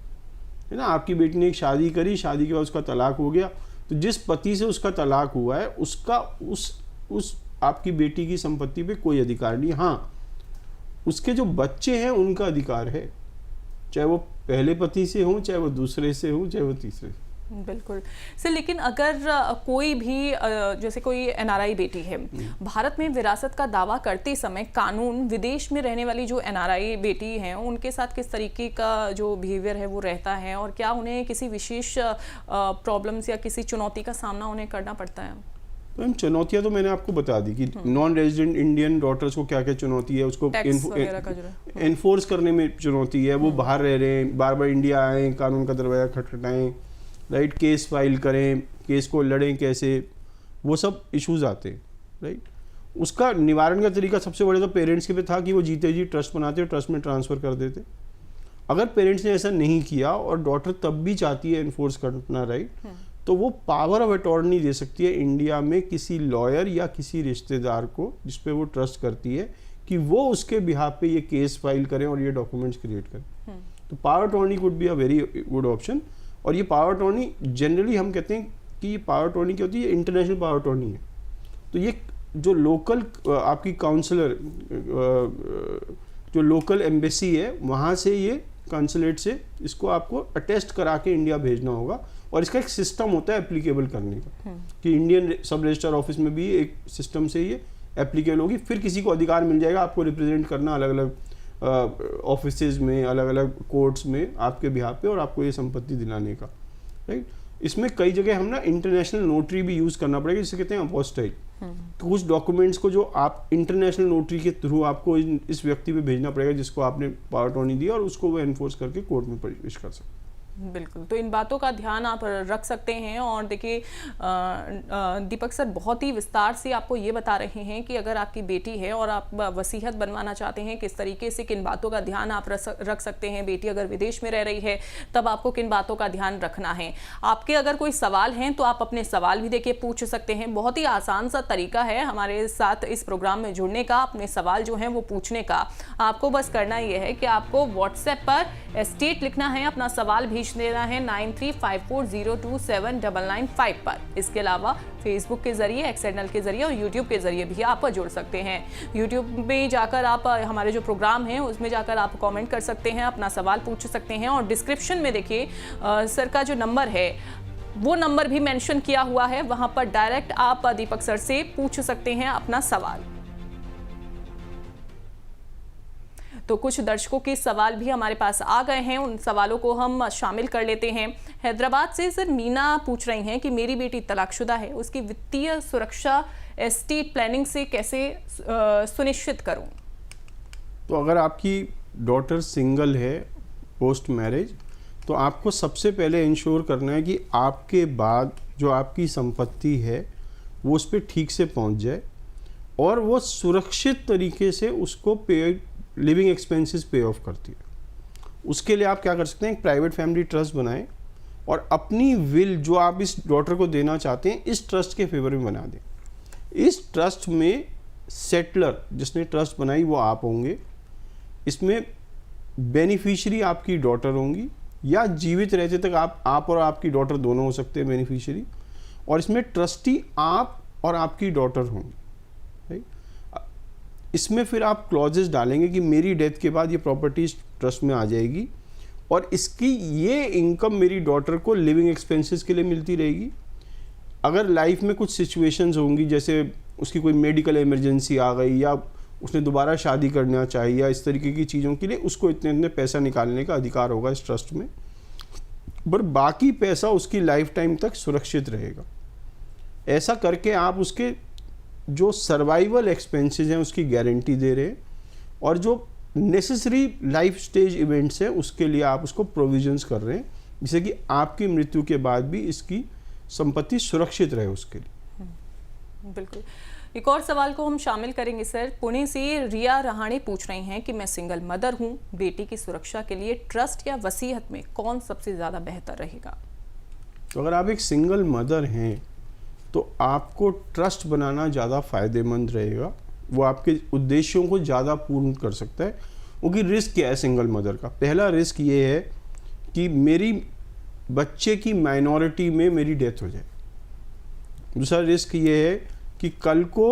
[SPEAKER 3] है ना। आपकी बेटी ने एक शादी करी, शादी के बाद उसका तलाक हो गया, तो जिस पति से उसका तलाक हुआ है उसका उस आपकी बेटी की संपत्ति पे कोई अधिकार नहीं। हाँ, उसके जो बच्चे हैं उनका अधिकार है, चाहे वो पहले पति से हों, चाहे वो दूसरे से हों, चाहे वो तीसरे से।
[SPEAKER 1] बिल्कुल सर। लेकिन अगर कोई भी जैसे कोई एनआरआई बेटी है, भारत में विरासत का दावा करते समय कानून विदेश में रहने वाली जो एनआरआई बेटी हैं उनके साथ किस तरीके का जो बिहेवियर है वो रहता है, और क्या उन्हें किसी विशेष प्रॉब्लम्स या किसी चुनौती का सामना उन्हें करना पड़ता है?
[SPEAKER 3] मैम, चुनौतियाँ तो मैंने आपको बता दी कि नॉन रेजिडेंट इंडियन डॉटर्स को क्या क्या चुनौती है, उसको एनफोर्स करने में चुनौती है। वो बाहर रह रहे हैं, बार बार इंडिया आएँ, कानून का दरवाजा खटखटाएँ, राइट, केस फाइल करें, केस को लड़ें कैसे, वो सब इश्यूज आते हैं, राइट। उसका निवारण का तरीका सबसे बड़े तो पेरेंट्स के पे था कि वो जीते जी ट्रस्ट बनाते और ट्रस्ट में ट्रांसफ़र कर देते। अगर पेरेंट्स ने ऐसा नहीं किया और डॉटर तब भी चाहती है एनफोर्स करना, राइट, तो वो पावर ऑफ अटॉर्नी दे सकती है इंडिया में किसी लॉयर या किसी रिश्तेदार को जिस पे वो ट्रस्ट करती है कि वो उसके बिहाफ पे ये केस फाइल करें और ये डॉक्यूमेंट्स क्रिएट करें। तो power attorney could be a very good option. और ये पावर अटॉर्नी जनरली हम कहते हैं कि ये पावर अटॉर्नी क्या होती है, इंटरनेशनल पावर अटॉर्नी है। तो ये जो लोकल आपकी काउंसलर जो लोकल एम्बेसी है वहाँ से, ये कंसुलेट से इसको आपको अटेस्ट करा के इंडिया भेजना होगा, और इसका एक सिस्टम होता है एप्लीकेबल करने का कि इंडियन सब रजिस्ट्रार ऑफिस में भी एक सिस्टम से ये एप्लीकेबल होगी। फिर किसी को अधिकार मिल जाएगा आपको रिप्रेजेंट करना अलग अलग ऑफिसेज में, अलग अलग कोर्ट्स में आपके बिहाफ पे, और आपको ये संपत्ति दिलाने का, राइट। इसमें कई जगह हम ना इंटरनेशनल नोटरी भी यूज़ करना पड़ेगा, जिसे कहते हैं अपोस्टाइल। तो कुछ डॉक्यूमेंट्स को जो आप इंटरनेशनल नोटरी के थ्रू आपको इस व्यक्ति पे भेजना पड़ेगा जिसको आपने पावर अटॉर्नी दी, और उसको वो एनफोर्स करके कोर्ट में पेश कर सकते।
[SPEAKER 1] बिल्कुल। तो इन बातों का ध्यान आप रख सकते हैं। और देखिए दीपक सर बहुत ही विस्तार से आपको ये बता रहे हैं कि अगर आपकी बेटी है और आप वसीयत बनवाना चाहते हैं, किस तरीके से किन बातों का ध्यान आप रख सकते हैं। बेटी अगर विदेश में रह रही है तब आपको किन बातों का ध्यान रखना है। आपके अगर कोई सवाल हैं तो आप अपने सवाल भी देखिए पूछ सकते हैं। बहुत ही आसान सा तरीका है हमारे साथ इस प्रोग्राम में जुड़ने का, अपने सवाल जो हैं वो पूछने का। आपको बस करना ये है कि आपको व्हाट्सएप पर स्टेट लिखना है, अपना सवाल भेज देना है 9354027995 पर। इसके अलावा फेसबुक के जरिए, एक्सएनएल के जरिए और यूट्यूब के जरिए भी आप जुड़ सकते हैं। यूट्यूब में जाकर आप हमारे जो प्रोग्राम है उसमें जाकर आप कमेंट कर सकते हैं, अपना सवाल पूछ सकते हैं। और डिस्क्रिप्शन में देखिए सर का जो नंबर है वो नंबर भी मेंशन किया हुआ है, वहां पर डायरेक्ट आप दीपक सर से पूछ सकते हैं अपना सवाल। तो कुछ दर्शकों के सवाल भी हमारे पास आ गए हैं, उन सवालों को हम शामिल कर लेते हैं। हैदराबाद से सर मीना पूछ रही हैं कि मेरी बेटी तलाकशुदा है, उसकी वित्तीय सुरक्षा एस्टेट प्लानिंग से कैसे सुनिश्चित करूं?
[SPEAKER 3] तो अगर आपकी डॉटर सिंगल है पोस्ट मैरिज, तो आपको सबसे पहले इंश्योर करना है कि आपके बाद जो आपकी संपत्ति है वो उस पर ठीक से पहुंच जाए और वो सुरक्षित तरीके से उसको लिविंग एक्सपेंसेस पे ऑफ करती है। उसके लिए आप क्या कर सकते हैं, एक प्राइवेट फैमिली ट्रस्ट बनाएं और अपनी विल जो आप इस डॉटर को देना चाहते हैं इस ट्रस्ट के फेवर में बना दें। इस ट्रस्ट में सेटलर जिसने ट्रस्ट बनाई वो आप होंगे, इसमें बेनिफिशियरी आपकी डॉटर होंगी या जीवित रहते तक आप और आपकी डॉटर दोनों हो सकते हैं बेनिफिशियरी, और इसमें ट्रस्टी आप और आपकी डॉटर होंगी। राइट, इसमें फिर आप क्लॉजेस डालेंगे कि मेरी डेथ के बाद ये प्रॉपर्टी ट्रस्ट में आ जाएगी और इसकी ये इनकम मेरी डॉटर को लिविंग एक्सपेंसेस के लिए मिलती रहेगी। अगर लाइफ में कुछ सिचुएशंस होंगी, जैसे उसकी कोई मेडिकल इमरजेंसी आ गई या उसने दोबारा शादी करना चाहिए या इस तरीके की चीज़ों के लिए, उसको इतने पैसा निकालने का अधिकार होगा इस ट्रस्ट में, पर बाकी पैसा उसकी लाइफ टाइम तक सुरक्षित रहेगा। ऐसा करके आप उसके जो सर्वाइवल एक्सपेंसेस हैं उसकी गारंटी दे रहे हैं और जो नेसेसरी लाइफ स्टेज इवेंट्स हैं उसके लिए आप उसको प्रोविजंस कर रहे हैं, जिससे कि आपकी मृत्यु के बाद भी इसकी संपत्ति सुरक्षित रहे उसके लिए।
[SPEAKER 1] बिल्कुल। एक और सवाल को हम शामिल करेंगे सर। पुणे से रिया रहाणे पूछ रही हैं कि मैं सिंगल मदर हूं, बेटी की सुरक्षा के लिए ट्रस्ट या वसीयत में कौन सबसे ज़्यादा बेहतर रहेगा?
[SPEAKER 3] तो अगर आप एक सिंगल मदर हैं तो आपको ट्रस्ट बनाना ज़्यादा फायदेमंद रहेगा, वो आपके उद्देश्यों को ज़्यादा पूर्ण कर सकता है। क्योंकि रिस्क क्या है सिंगल मदर का? पहला रिस्क ये है कि मेरी बच्चे की माइनॉरिटी में मेरी डेथ हो जाए। दूसरा रिस्क ये है कि कल को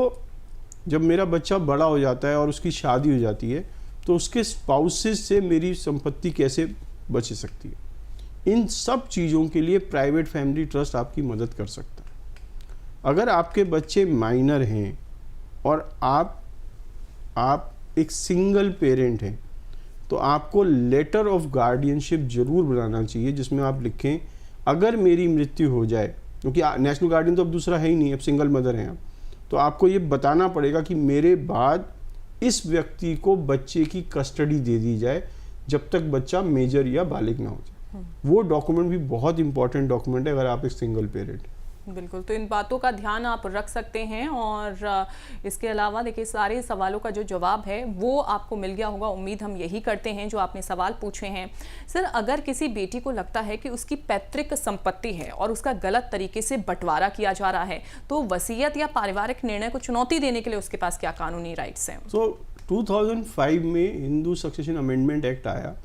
[SPEAKER 3] जब मेरा बच्चा बड़ा हो जाता है और उसकी शादी हो जाती है तो उसके स्पाउसेस से मेरी संपत्ति कैसे बच सकती है। इन सब चीज़ों के लिए प्राइवेट फैमिली ट्रस्ट आपकी मदद कर सकता है। अगर आपके बच्चे माइनर हैं और आप एक सिंगल पेरेंट हैं तो आपको लेटर ऑफ गार्डियनशिप जरूर बनाना चाहिए, जिसमें आप लिखें अगर मेरी मृत्यु हो जाए, क्योंकि नेशनल गार्डियन तो अब दूसरा है ही नहीं, अब सिंगल मदर हैं आप, तो आपको ये बताना पड़ेगा कि मेरे बाद इस व्यक्ति को बच्चे की कस्टडी दे दी जाए जब तक बच्चा मेजर या बालिग ना हो जाए। वो डॉक्यूमेंट भी बहुत इंपॉर्टेंट डॉक्यूमेंट है अगर आप एक सिंगल पेरेंट।
[SPEAKER 1] बिल्कुल, तो इन बातों का ध्यान आप रख सकते हैं और इसके अलावा देखिए सारे सवालों का जो जवाब है वो आपको मिल गया होगा, उम्मीद हम यही करते हैं जो आपने सवाल पूछे हैं। सर, अगर किसी बेटी को लगता है कि उसकी पैतृक संपत्ति है और उसका गलत तरीके से बंटवारा किया जा रहा है, तो वसीयत या पारिवारिक निर्णय को चुनौती देने के लिए उसके पास क्या कानूनी राइट्स हैं?
[SPEAKER 3] तो 2005 में हिंदू सक्सेशन अमेंडमेंट एक्ट आया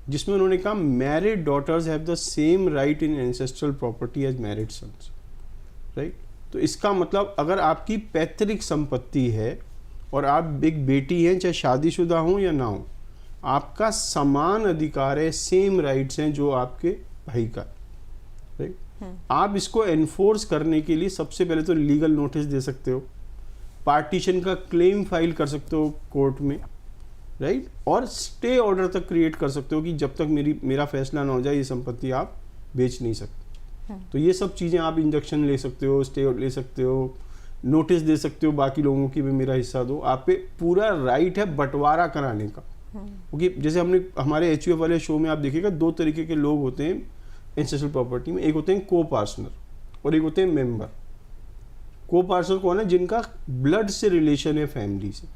[SPEAKER 3] जिसमें उन्होंने कहा married daughters have the same right in ancestral property as married sons. Right, तो इसका मतलब अगर आपकी पैतृक संपत्ति है और आप एक बेटी हैं, चाहे शादीशुदा हो या ना हो, आपका समान अधिकार है, सेम राइट्स हैं जो आपके भाई का। राइट, आप इसको एनफोर्स करने के लिए सबसे पहले तो लीगल नोटिस दे सकते हो, पार्टीशन का क्लेम फाइल कर सकते हो कोर्ट में, राइट, और स्टे ऑर्डर तक क्रिएट कर सकते हो कि जब तक मेरा फैसला ना हो जाए ये संपत्ति आप बेच नहीं सकते। तो ये सब चीज़ें आप इंजक्शन ले सकते हो, स्टे ले सकते हो, नोटिस दे सकते हो बाकी लोगों की भी मेरा हिस्सा दो। आप पे पूरा राइट है बंटवारा कराने का। क्योंकि जैसे हमारे HUF वाले शो में आप देखिएगा दो तरीके के लोग होते हैं एंसेस्ट्रल प्रॉपर्टी में, एक होते हैं को पार्टनर और एक होते हैं मेंबर। को पार्टनर कौन है? जिनका ब्लड से रिलेशन है फैमिली से,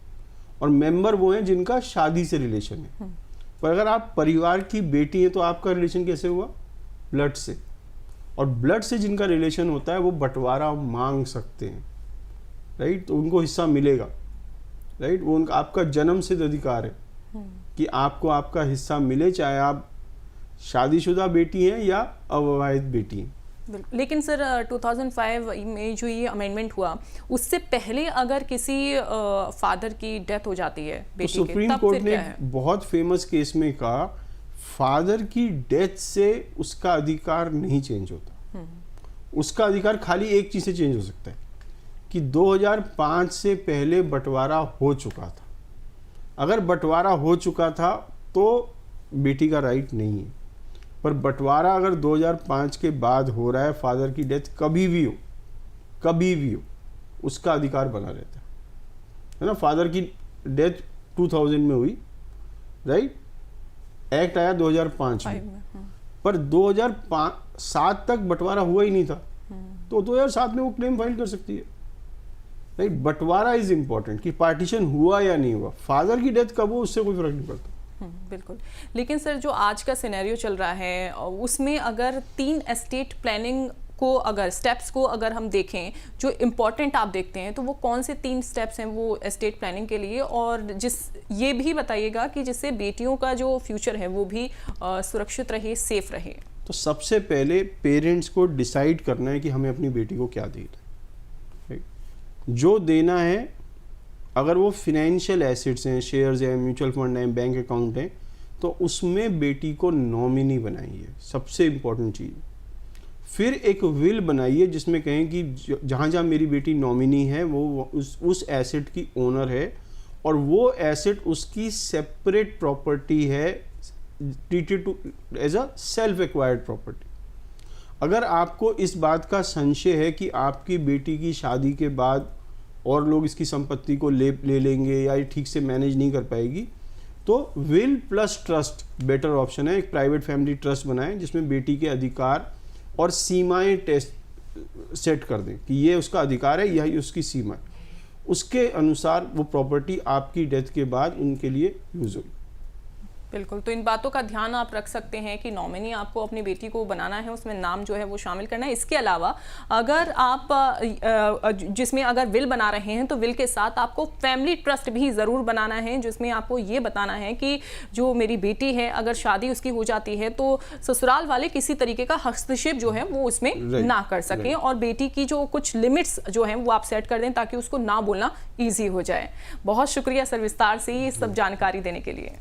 [SPEAKER 3] और मेंबर वो हैं जिनका शादी से रिलेशन है। पर अगर आप परिवार की बेटी हैं तो आपका रिलेशन कैसे हुआ? ब्लड से। और ब्लड से जिनका रिलेशन होता है वो बंटवारा मांग सकते हैं, राइट, तो उनको हिस्सा मिलेगा। राइट, वो उनका आपका जन्म सिद्ध अधिकार है कि आपको आपका हिस्सा मिले, चाहे आप शादीशुदा बेटी हैं या अविवाहित बेटी हैं।
[SPEAKER 1] लेकिन सर 2005 में जो ये अमेंडमेंट हुआ उससे पहले अगर किसी फादर की डेथ हो जाती है बेटी
[SPEAKER 3] तो सुप्रीम कोर्ट ने बहुत फेमस केस में कहा फादर की डेथ से उसका अधिकार नहीं चेंज होता। उसका अधिकार खाली एक चीज से चेंज हो सकता है कि 2005 से पहले बंटवारा हो चुका था। अगर बंटवारा हो चुका था तो बेटी का राइट नहीं है, पर बंटवारा अगर 2005 के बाद हो रहा है, फादर की डेथ कभी भी हो उसका अधिकार बना रहता है ना। फादर की डेथ 2000 में हुई, राइट, एक्ट आया 2005 में, पर 2007 तक बंटवारा हुआ ही नहीं था, तो 2007 में वो क्लेम फाइल कर सकती है। राइट। बंटवारा इज इम्पोर्टेंट कि पार्टीशन हुआ या नहीं हुआ, फादर की डेथ कब हो उससे कोई फर्क नहीं पड़ता।
[SPEAKER 1] बिल्कुल। लेकिन सर जो आज का सिनेरियो चल रहा है उसमें अगर 3 एस्टेट प्लानिंग को अगर स्टेप्स को अगर हम देखें जो इम्पोर्टेंट आप देखते हैं तो वो कौन से 3 स्टेप्स हैं वो एस्टेट प्लानिंग के लिए, और ये भी बताइएगा कि जिससे बेटियों का जो फ्यूचर है वो भी सुरक्षित रहे, सेफ रहे।
[SPEAKER 3] तो सबसे पहले पेरेंट्स को डिसाइड करना है कि हमें अपनी बेटी को क्या देना है, जो देना है। अगर वो फिनेंशियल एसेट्स हैं, शेयर्स हैं, म्यूचुअल फंड हैं, बैंक अकाउंट हैं, तो उसमें बेटी को नॉमिनी बनाइए, सबसे इम्पोर्टेंट चीज़। फिर एक विल बनाइए जिसमें कहें कि जहाँ जहाँ मेरी बेटी नॉमिनी है वो उस एसेट की ओनर है, और वो एसेट उसकी सेपरेट प्रॉपर्टी है, treated to as a self acquired property. अगर आपको इस बात का संशय है कि आपकी बेटी की शादी के बाद और लोग इसकी संपत्ति को ले लेंगे या ये ठीक से मैनेज नहीं कर पाएगी, तो will plus trust better option है। एक प्राइवेट फैमिली ट्रस्ट बनाएं जिसमें बेटी के अधिकार और सीमाएं टेस्ट सेट कर दें कि ये उसका अधिकार है, यही उसकी सीमा है, उसके अनुसार वो प्रॉपर्टी आपकी डेथ के बाद उनके लिए यूज होगी।
[SPEAKER 1] बिल्कुल। तो इन बातों का ध्यान आप रख सकते हैं कि नॉमिनी आपको अपनी बेटी को बनाना है, उसमें नाम जो है वो शामिल करना है। इसके अलावा अगर आप जिसमें अगर विल बना रहे हैं तो विल के साथ आपको फैमिली ट्रस्ट भी ज़रूर बनाना है, जिसमें आपको ये बताना है कि जो मेरी बेटी है अगर शादी उसकी हो जाती है तो ससुराल वाले किसी तरीके का हस्तक्षेप जो है वो उसमें ना कर सकें, और बेटी की जो कुछ लिमिट्स जो हैं वो आप सेट कर दें ताकि उसको ना बोलना ईजी हो जाए। बहुत शुक्रिया सर विस्तार से ये सब जानकारी देने के लिए।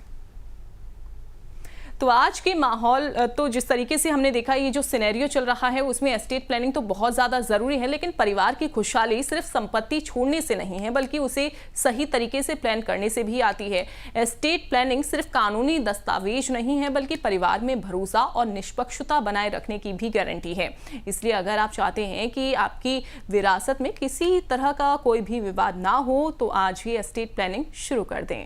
[SPEAKER 1] तो आज के माहौल तो जिस तरीके से हमने देखा, ये जो सिनेरियो चल रहा है उसमें एस्टेट प्लानिंग तो बहुत ज़्यादा ज़रूरी है, लेकिन परिवार की खुशहाली सिर्फ संपत्ति छोड़ने से नहीं है बल्कि उसे सही तरीके से प्लान करने से भी आती है। एस्टेट प्लानिंग सिर्फ कानूनी दस्तावेज नहीं है बल्कि परिवार में भरोसा और निष्पक्षता बनाए रखने की भी गारंटी है। इसलिए अगर आप चाहते हैं कि आपकी विरासत में किसी तरह का कोई भी विवाद ना हो तो आज ही एस्टेट प्लानिंग शुरू कर दें।